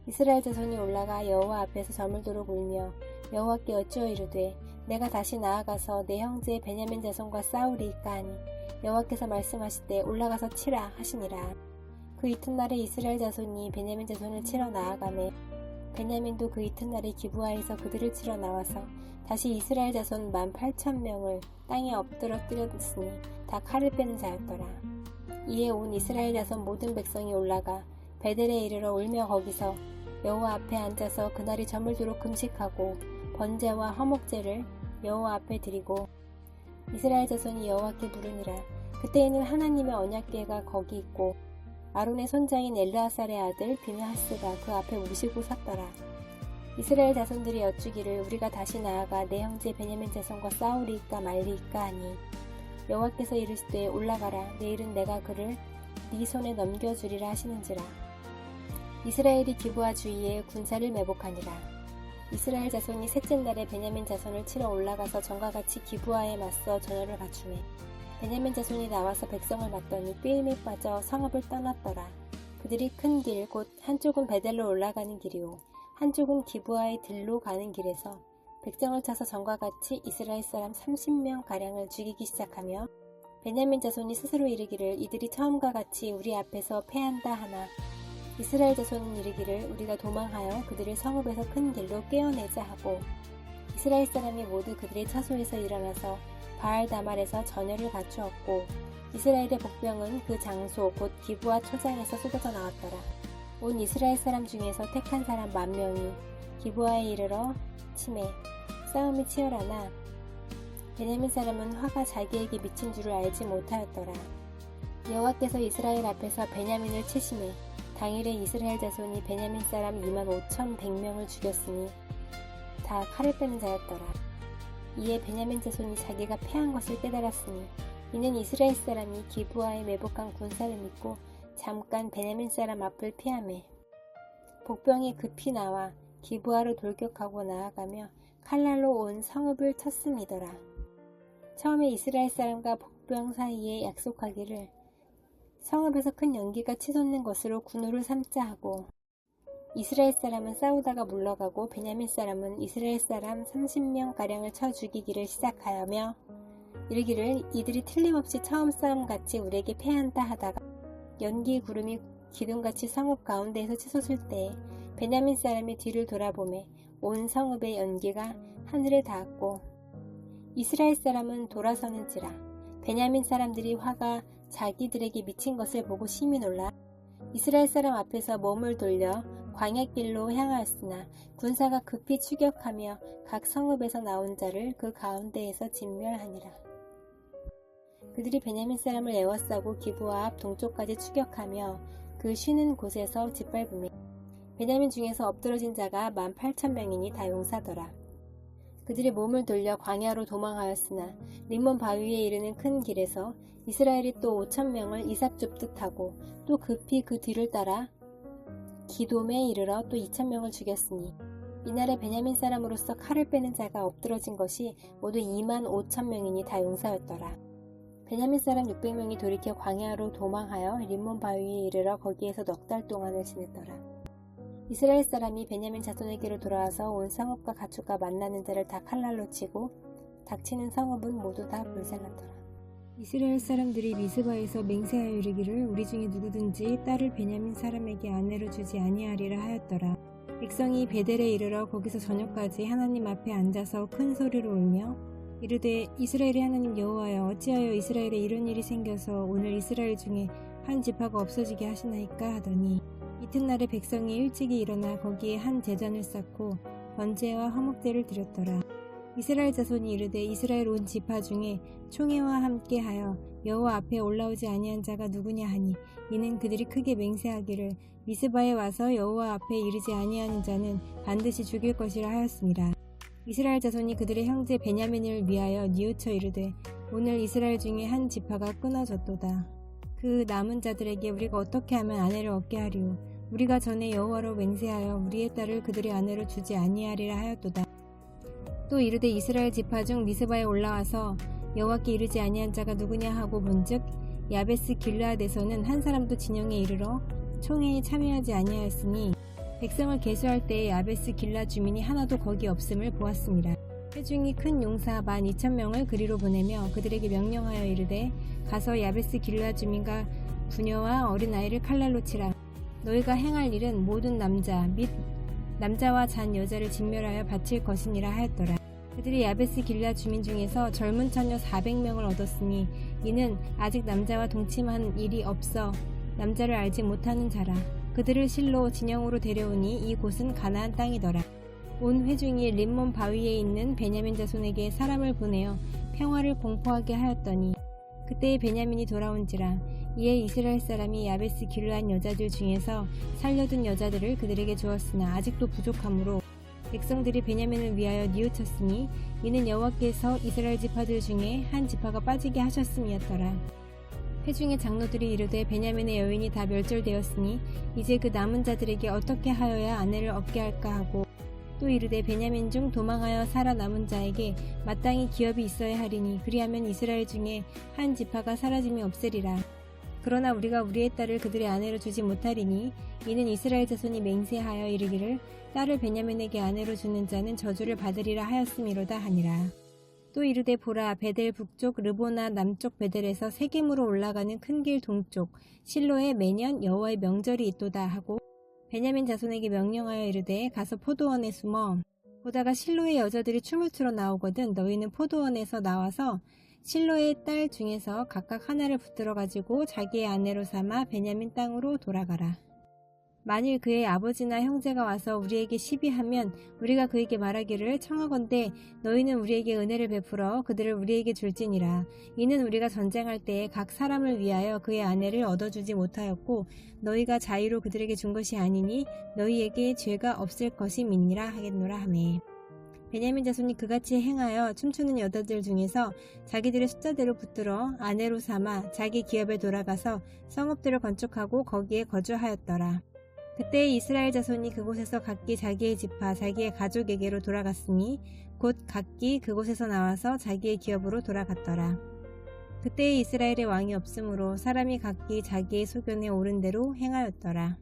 이스라엘 자손이 올라가 여호와 앞에서 저물도록 울며 여호와께 어찌어 이르되 내가 다시 나아가서 내 형제 베냐민 자손과 싸우리이까 하니 여호와께서 말씀하시되 올라가서 치라 하시니라. 그 이튿날에 이스라엘 자손이 베냐민 자손을 치러 나아가매 베냐민도 그 이튿날에 기브아에서 그들을 치러 나와서 다시 이스라엘 자손 18,000명을 땅에 엎드러뜨렸으니 다 칼을 빼는 자였더라. 이에 온 이스라엘 자손 모든 백성이 올라가 베델에 이르러 울며 거기서 여호와 앞에 앉아서 그날이 저물도록 금식하고 번제와 화목제를 여호와 앞에 드리고 이스라엘 자손이 여호와께 부르니라. 그때에는 하나님의 언약궤가 거기 있고 아론의 손자인 엘르아살의 아들 비느하스가 그 앞에 모시고 섰더라. 이스라엘 자손들이 여쭈기를 우리가 다시 나아가 내 형제 베냐민 자손과 싸우리이까 말리이까 하니 여호와께서 이르시되 올라가라. 내일은 내가 그를 네 손에 넘겨주리라 하시는지라. 이스라엘이 기브아 주위에 군사를 매복하니라. 이스라엘 자손이 셋째 날에 베냐민 자손을 치러 올라가서 전과 같이 기브아에 맞서 전열을 갖추매 베냐민 자손이 나와서 백성을 맞더니 꾀임에 빠져 성읍을 떠났더라. 그들이 큰 길 곧 한쪽은 베델로 올라가는 길이요 한쪽은 기브아의 들로 가는 길에서 백성을 쳐서 전과 같이 이스라엘 사람 30명가량을 죽이기 시작하며 베냐민 자손이 스스로 이르기를 이들이 처음과 같이 우리 앞에서 패한다 하나 이스라엘 자손은 이르기를 우리가 도망하여 그들을 성읍에서 큰 길로 꿰어내자 하고 이스라엘 사람이 모두 그들의 처소에서 일어나서 바알다말에서 전열을 갖추었고 이스라엘의 복병은 그 장소 곧 기브아 초장에서 쏟아져 나왔더라. 온 이스라엘 사람 중에서 택한 사람 10,000명이 기브아에 이르러 치매 싸움이 치열하나 베냐민 사람은 화가 자기에게 미친 줄을 알지 못하였더라. 여호와께서 이스라엘 앞에서 베냐민을 치시매 당일에 이스라엘 자손이 베냐민 사람 25,100명을 죽였으니 다 칼을 빼는 자였더라. 이에 베냐민 자손이 자기가 패한 것을 깨달았으니 이는 이스라엘 사람이 기브아에 매복한 군사를 믿고 잠깐 베냐민 사람 앞을 피하매 복병이 급히 나와 기브아로 돌격하고 나아가며 칼날로 온 성읍을 쳤음이더라. 처음에 이스라엘 사람과 복병 사이에 약속하기를 성읍에서 큰 연기가 치솟는 것으로 군우를 삼자 하고 이스라엘 사람은 싸우다가 물러가고 베냐민 사람은 이스라엘 사람 30명가량을 쳐 죽이기를 시작하여며 이르기를 이들이 틀림없이 처음 싸움같이 우리에게 패한다 하다가 연기 구름이 기둥같이 성읍 가운데에서 치솟을 때에 베냐민 사람이 뒤를 돌아보매 온 성읍의 연기가 하늘에 닿았고 이스라엘 사람은 돌아서는지라. 베냐민 사람들이 화가 자기들에게 미친 것을 보고 심히 놀라 이스라엘 사람 앞에서 몸을 돌려 광야길로 향하였으나 군사가 급히 추격하며 각 성읍에서 나온 자를 그 가운데에서 진멸하니라. 그들이 베냐민 사람을 에워싸고 기브아 앞 동쪽까지 추격하며 그 쉬는 곳에서 짓밟으며 베냐민 중에서 엎드러진 자가 18,000명이니 다 용사더라. 그들이 몸을 돌려 광야로 도망하였으나 림몬 바위에 이르는 큰 길에서 이스라엘이 또 5,000명을 이삭줍듯 하고 또 급히 그 뒤를 따라 기돔에 이르러 또 2,000명을 죽였으니 이날에 베냐민 사람으로서 칼을 빼는 자가 엎드러진 것이 모두 25,000명이니 다 용사였더라. 베냐민 사람 600명이 돌이켜 광야로 도망하여 림몬 바위에 이르러 거기에서 넉 달 동안을 지냈더라. 이스라엘 사람이 베냐민 자손에게로 돌아와서 온 성읍과 가축과 만나는 자를 다 칼날로 치고 닥치는 성읍은 모두 다 불살랐더라. 이스라엘 사람들이 미스바에서 맹세하여 이르기를 우리 중에 누구든지 딸을 베냐민 사람에게 아내로 주지 아니하리라 하였더라. 백성이 베델에 이르러 거기서 저녁까지 하나님 앞에 앉아서 큰 소리로 울며 이르되 이스라엘의 하나님 여호와여 어찌하여 이스라엘에 이런 일이 생겨서 오늘 이스라엘 중에 한 지파가 없어지게 하시나이까 하더니 이튿날에 백성이 일찍이 일어나 거기에 한 제단을 쌓고 번제와 화목제를 드렸더라. 이스라엘 자손이 이르되 이스라엘 온 지파 중에 총회와 함께하여 여호와 앞에 올라오지 아니한 자가 누구냐 하니 이는 그들이 크게 맹세하기를 미스바에 와서 여호와 앞에 이르지 아니하는 자는 반드시 죽일 것이라 하였습니다. 이스라엘 자손이 그들의 형제 베냐민을 위하여 뉘우쳐 이르되 오늘 이스라엘 중에 한 지파가 끊어졌도다. 그 남은 자들에게 우리가 어떻게 하면 아내를 얻게 하리요? 우리가 전에 여호와로 맹세하여 우리의 딸을 그들의 아내로 주지 아니하리라 하였도다. 또 이르되 이스라엘 지파 중 미스바에 올라와서 여호와께 이르지 아니한 자가 누구냐 하고 본즉 야베스 길르앗에서는 한 사람도 진영에 이르러 총회에 참여하지 아니하였으니 백성을 계수할 때에 야베스 길르앗 주민이 하나도 거기 없음을 보았습니다. 회중이 큰 용사 12,000명을 그리로 보내며 그들에게 명령하여 이르되 가서 야베스 길르앗 주민과 부녀와 어린아이를 칼날로 치라. 너희가 행할 일은 모든 남자 및 남자와 잔 여자를 진멸하여 바칠 것이니라 하였더라. 그들이 야베스 길르앗 주민 중에서 젊은 처녀 400명을 얻었으니 이는 아직 남자와 동침한 일이 없어 남자를 알지 못하는 자라. 그들을 실로 진영으로 데려오니 이 곳은 가나안 땅이더라. 온 회중이 림몬 바위에 있는 베냐민 자손에게 사람을 보내어 평화를 공포하게 하였더니 그때에 베냐민이 돌아온지라. 이에 이스라엘 사람이 야베스 길르앗 여자들 중에서 살려둔 여자들을 그들에게 주었으나 아직도 부족하므로 백성들이 베냐민을 위하여 뉘우쳤으니 이는 여호와께서 이스라엘 지파들 중에 한 지파가 빠지게 하셨음이었더라. 회중의 장로들이 이르되 베냐민의 여인이 다 멸절되었으니 이제 그 남은 자들에게 어떻게 하여야 아내를 얻게 할까 하고 또 이르되 베냐민 중 도망하여 살아남은 자에게 마땅히 기업이 있어야 하리니 그리하면 이스라엘 중에 한 지파가 사라짐이 없으리라. 그러나 우리가 우리의 딸을 그들의 아내로 주지 못하리니 이는 이스라엘 자손이 맹세하여 이르기를 딸을 베냐민에게 아내로 주는 자는 저주를 받으리라 하였음이로다 하니라. 또 이르되 보라 베델 북쪽 르보나 남쪽 베델에서 세겜으로 올라가는 큰 길 동쪽 실로에 매년 여호와의 명절이 있도다 하고 베냐민 자손에게 명령하여 이르되 가서 포도원에 숨어 보다가 실로의 여자들이 춤을 추러 나오거든 너희는 포도원에서 나와서 실로의 딸 중에서 각각 하나를 붙들어 가지고 자기의 아내로 삼아 베냐민 땅으로 돌아가라. 만일 그의 아버지나 형제가 와서 우리에게 시비하면 우리가 그에게 말하기를 청하건대 너희는 우리에게 은혜를 베풀어 그들을 우리에게 줄지니라. 이는 우리가 전쟁할 때에 각 사람을 위하여 그의 아내를 얻어주지 못하였고 너희가 자유로 그들에게 준 것이 아니니 너희에게 죄가 없을 것이 믿니라 하겠노라 하매. 베냐민 자손이 그같이 행하여 춤추는 여자들 중에서 자기들의 숫자대로 붙들어 아내로 삼아 자기 기업에 돌아가서 성읍들을 건축하고 거기에 거주하였더라. 그때 이스라엘 자손이 그곳에서 각기 자기의 지파 자기의 가족에게로 돌아갔으니 곧 각기 그곳에서 나와서 자기의 기업으로 돌아갔더라. 그때 이스라엘에 왕이 없으므로 사람이 각기 자기의 소견에 옳은 대로 행하였더라.